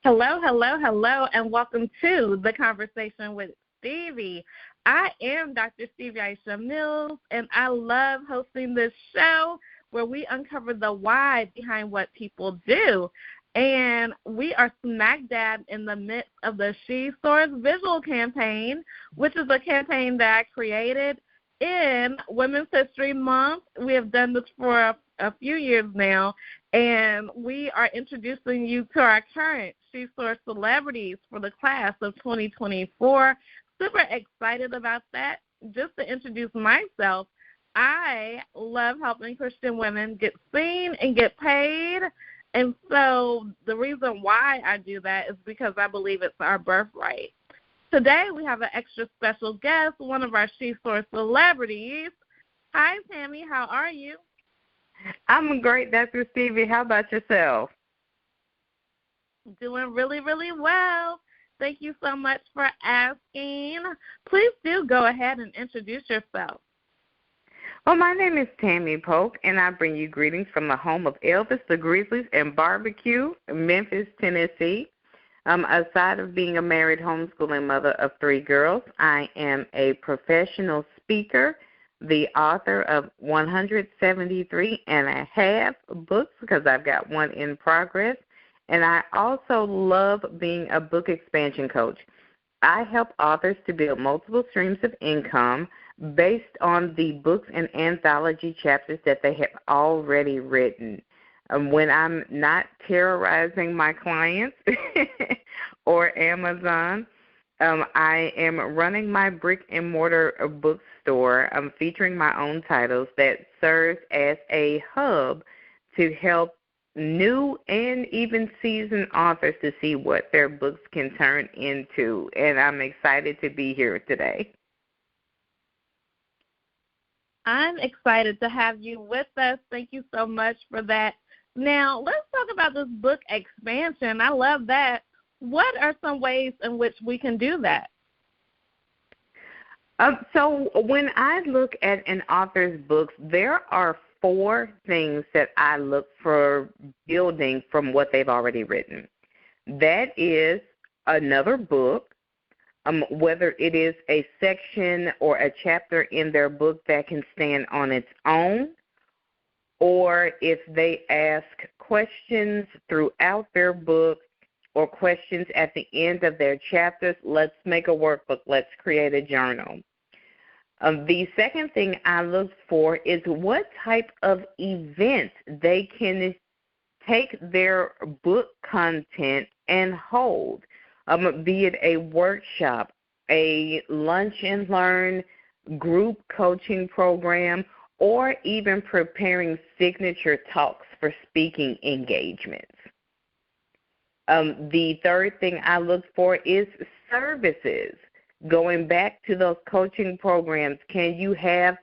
Hello, hello, hello, and welcome to The Conversation with Stevie. I am Dr. Stevie Aisha Mills, and I love hosting this show where we uncover the why behind what people do. And we are smack dab in the midst of the She Soars visual campaign, which is a campaign that I created in Women's History Month. We have done this for a few years now, and we are introducing you to our current She Soars celebrities for the class of 2024. Super excited about that. Just to introduce myself, I love helping Christian women get seen and get paid. And so the reason why I do that is because I believe it's our birthright. Today we have an extra special guest, one of our She Soars celebrities. Hi, Tammie. How are you? I'm great, Dr. Stevie. How about yourself? Doing really, really well. Thank you so much for asking. Please do go ahead and introduce yourself. Well, my name is Tammie Polk, and I bring you greetings from the home of Elvis the Grizzlies and Barbecue, Memphis, Tennessee. Aside of being a married homeschooling mother of 3 girls, I am a professional speaker, the author of 173 and a half books, because I've got one in progress, and I also love being a book expansion coach. I help authors to build multiple streams of income based on the books and anthology chapters that they have already written. When I'm not terrorizing my clients or Amazon, I am running my brick-and-mortar bookstore. I'm featuring my own titles that serves as a hub to help new and even seasoned authors to see what their books can turn into. And I'm excited to be here today. I'm excited to have you with us. Thank you so much for that. Now, let's talk about this book expansion. I love that. What are some ways in which we can do that? So when I look at an author's books, there are 4 things that I look for building from what they've already written. That is another book, whether it is a section or a chapter in their book that can stand on its own, or if they ask questions throughout their book or questions at the end of their chapters, let's make a workbook, let's create a journal. The second thing I look for is what type of events they can take their book content and hold, be it a workshop, a lunch and learn group coaching program, or even preparing signature talks for speaking engagements. The third thing I look for is services. Going back to those coaching programs, can you have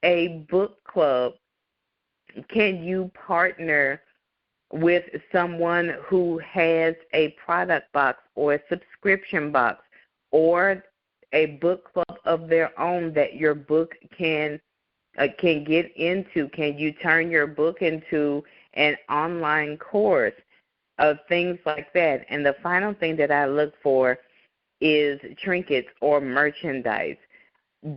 a book club? Can you partner with someone who has a product box or a subscription box or a book club of their own that your book can get into? Can you turn your book into an online course? Things like that. And the final thing that I look for is trinkets or merchandise.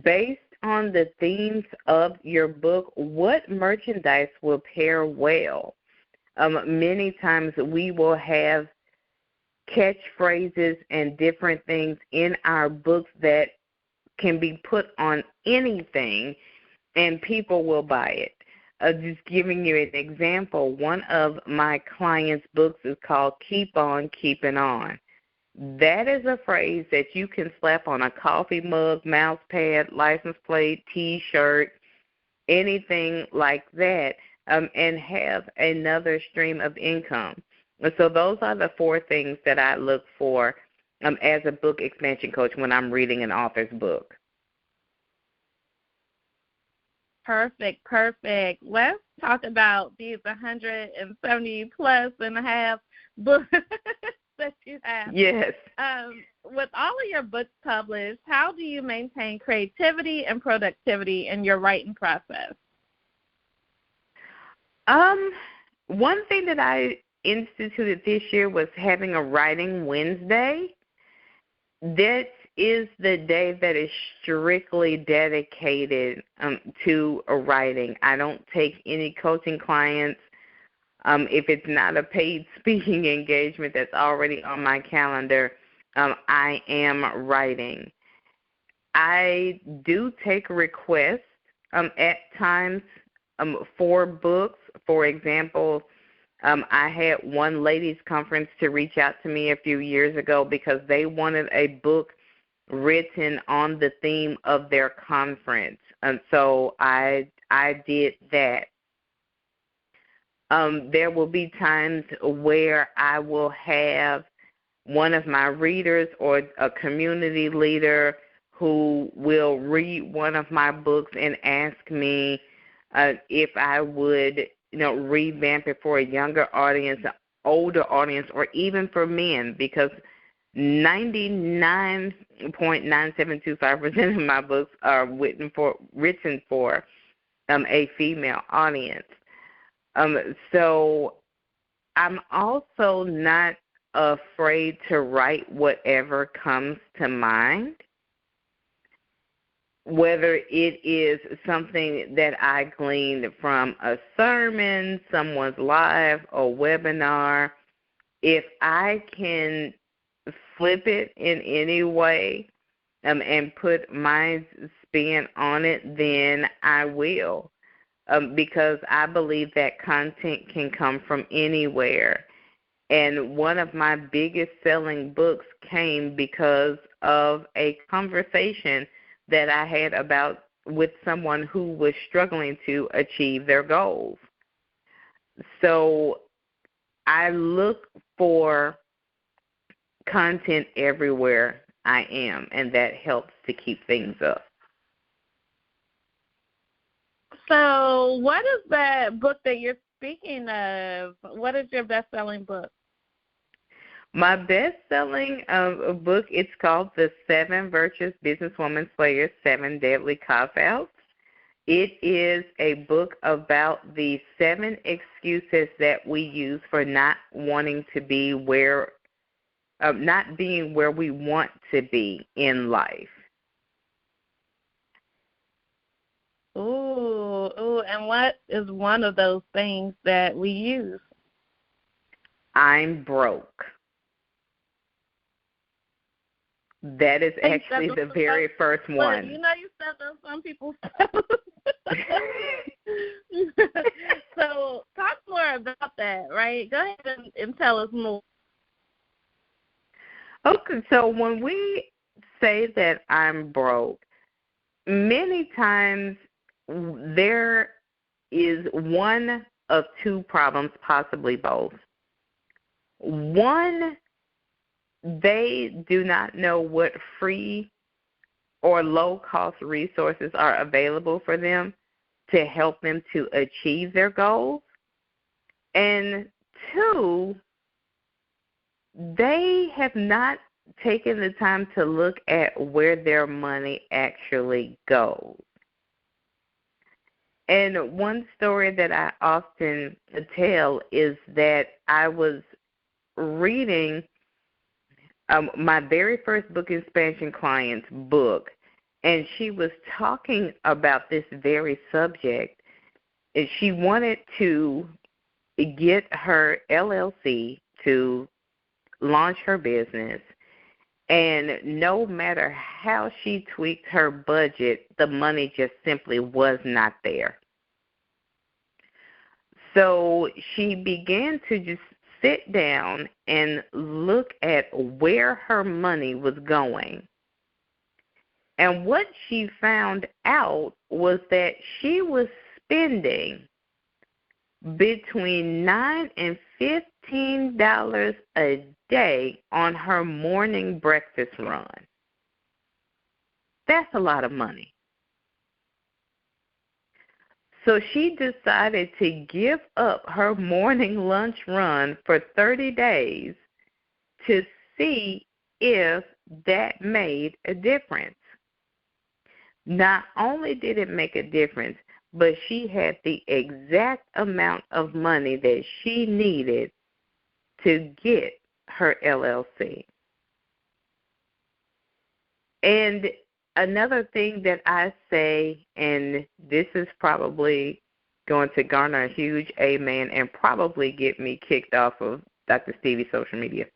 Based on the themes of your book, what merchandise will pair well? Many times we will have catchphrases and different things in our books that can be put on anything and people will buy it. Just giving you an example, one of my clients' books is called Keep On Keeping On. That is a phrase that you can slap on a coffee mug, mouse pad, license plate, T-shirt, anything like that, and have another stream of income. So those are the 4 things that I look for as a book expansion coach when I'm reading an author's book. Perfect. Let's talk about these 170 plus and a half books that you have. Yes. With all of your books published, how do you maintain creativity and productivity in your writing process? One thing that I instituted this year was having a writing Wednesday. That is the day that is strictly dedicated to a writing. I don't take any coaching clients. If it's not a paid speaking engagement that's already on my calendar, I am writing. I do take requests at times for books. For example, I had one ladies' conference to reach out to me a few years ago because they wanted a book written on the theme of their conference. And so I did that. There will be times where I will have one of my readers or a community leader who will read one of my books and ask me if I would, revamp it for a younger audience, an older audience, or even for men, because 99.9725% of my books are written for a female audience. So I'm also not afraid to write whatever comes to mind, whether it is something that I gleaned from a sermon, someone's live, or webinar. If I can flip it in any way and put my spin on it, then I will, because I believe that content can come from anywhere. And one of my biggest selling books came because of a conversation that I had with someone who was struggling to achieve their goals. So I look for content everywhere I am, and that helps to keep things up. So what is that book that you're speaking of? What is your best-selling book? My best-selling book, it's called The 7 Virtuous Businesswoman Slayer's 7 Deadly Cop-Outs. It is a book about the 7 excuses that we use for not wanting to be not being where we want to be in life. Ooh, and what is one of those things that we use? I'm broke. That is actually the very first one. You stepped on some people's So talk more about that, right? Go ahead and tell us more. Okay, so when we say that I'm broke, many times there is one of two problems, possibly both. One, they do not know what free or low-cost resources are available for them to help them to achieve their goals. And two, they have not taken the time to look at where their money actually goes. And one story that I often tell is that I was reading my very first book expansion client's book, and she was talking about this very subject. And she wanted to get her LLC to launch her business, and no matter how she tweaked her budget, the money just simply was not there. So she began to just sit down and look at where her money was going. And what she found out was that she was spending between $9 and $15 a day on her morning breakfast run. That's a lot of money. So she decided to give up her morning lunch run for 30 days to see if that made a difference. Not only did it make a difference, but she had the exact amount of money that she needed to get her LLC. And another thing that I say, and this is probably going to garner a huge amen and probably get me kicked off of Dr. Stevie's social media,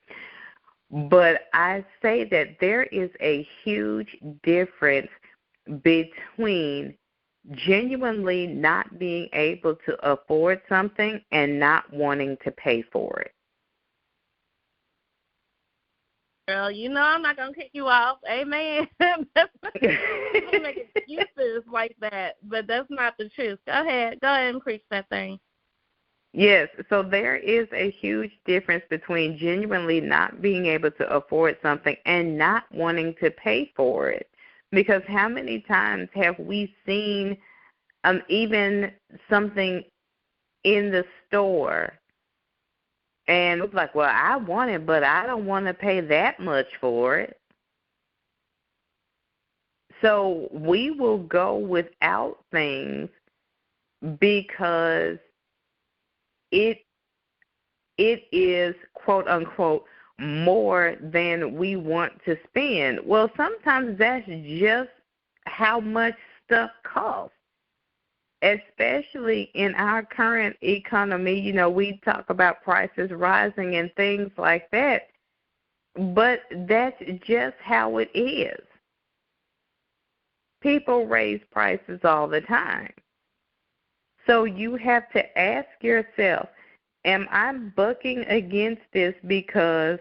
but I say that there is a huge difference between genuinely not being able to afford something and not wanting to pay for it. Girl, you know I'm not going to kick you off. Amen. I'm make excuses like that, but that's not the truth. Go ahead and preach that thing. Yes, so there is a huge difference between genuinely not being able to afford something and not wanting to pay for it. Because how many times have we seen even something in the store and it's like, well, I want it, but I don't want to pay that much for it. So we will go without things because it is, quote, unquote, more than we want to spend. Well, sometimes that's just how much stuff costs. Especially in our current economy, you know, we talk about prices rising and things like that, but that's just how it is. People raise prices all the time. So you have to ask yourself, am I bucking against this because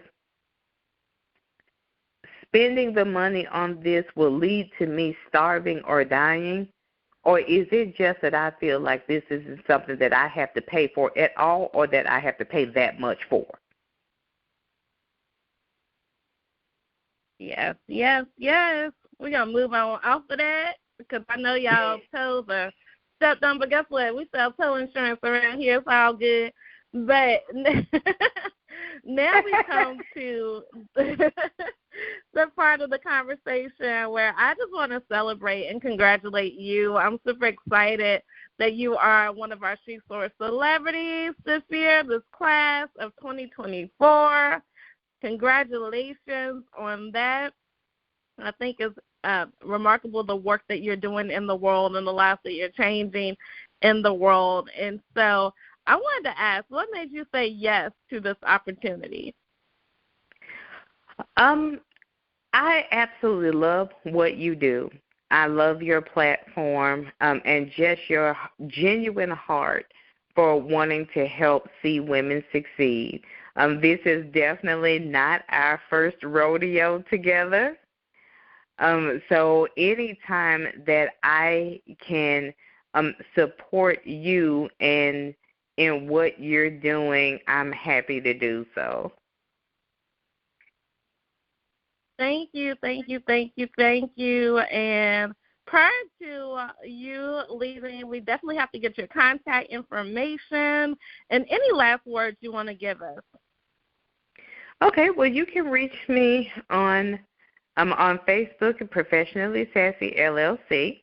spending the money on this will lead to me starving or dying? Or is it just that I feel like this isn't something that I have to pay for at all or that I have to pay that much for? Yes. We're going to move on off of that because I know y'all toes are stepped on, but guess what? We sell toe insurance around here. It's all good. But now we come to the part of the conversation where I just want to celebrate and congratulate you. I'm super excited that you are one of our She Source celebrities this year, this class of 2024. Congratulations on that. I think it's remarkable the work that you're doing in the world and the lives that you're changing in the world. And so I wanted to ask, what made you say yes to this opportunity? I absolutely love what you do. I love your platform and just your genuine heart for wanting to help see women succeed. This is definitely not our first rodeo together. So anytime that I can support you in what you're doing, I'm happy to do so. Thank you. And prior to you leaving, we definitely have to get your contact information and any last words you want to give us. Okay, well, you can reach me on Facebook at Professionally Sassy LLC.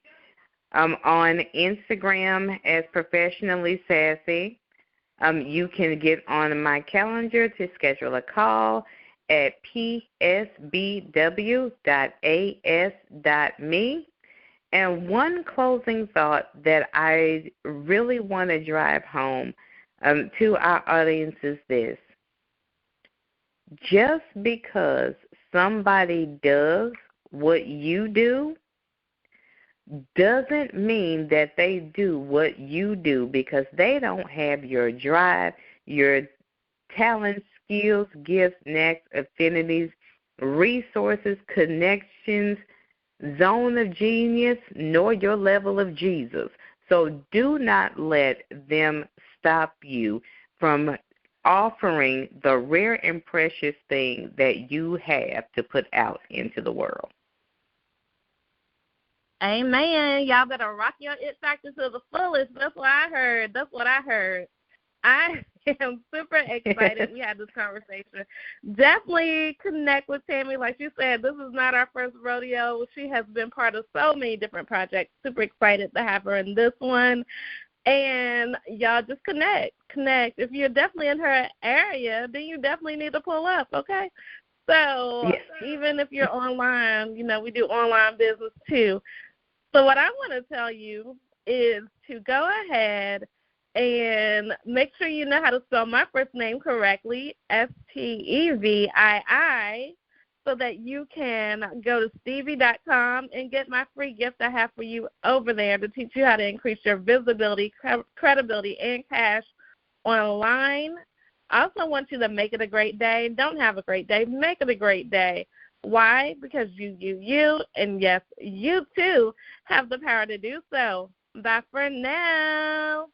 On Instagram as Professionally Sassy. You can get on my calendar to schedule a call at psbw.as.me. And one closing thought that I really want to drive home to our audience is this. Just because somebody does what you do doesn't mean that they do what you do because they don't have your drive, your talents, skills, gifts, knacks, affinities, resources, connections, zone of genius, nor your level of Jesus. So do not let them stop you from offering the rare and precious thing that you have to put out into the world. Amen. Y'all better rock your it factor to the fullest. That's what I heard. I am super excited we had this conversation. Definitely connect with Tammie. Like you said, this is not our first rodeo. She has been part of so many different projects. Super excited to have her in this one. And y'all just connect. If you're definitely in her area, then you definitely need to pull up, okay? So yes. even if you're online, we do online business too. So what I want to tell you is to go ahead and make sure you know how to spell my first name correctly, Stevii, so that you can go to Stevie.com and get my free gift I have for you over there to teach you how to increase your visibility, credibility, and cash online. I also want you to make it a great day. Don't have a great day. Make it a great day. Why? Because you, and yes, you too have the power to do so. Bye for now.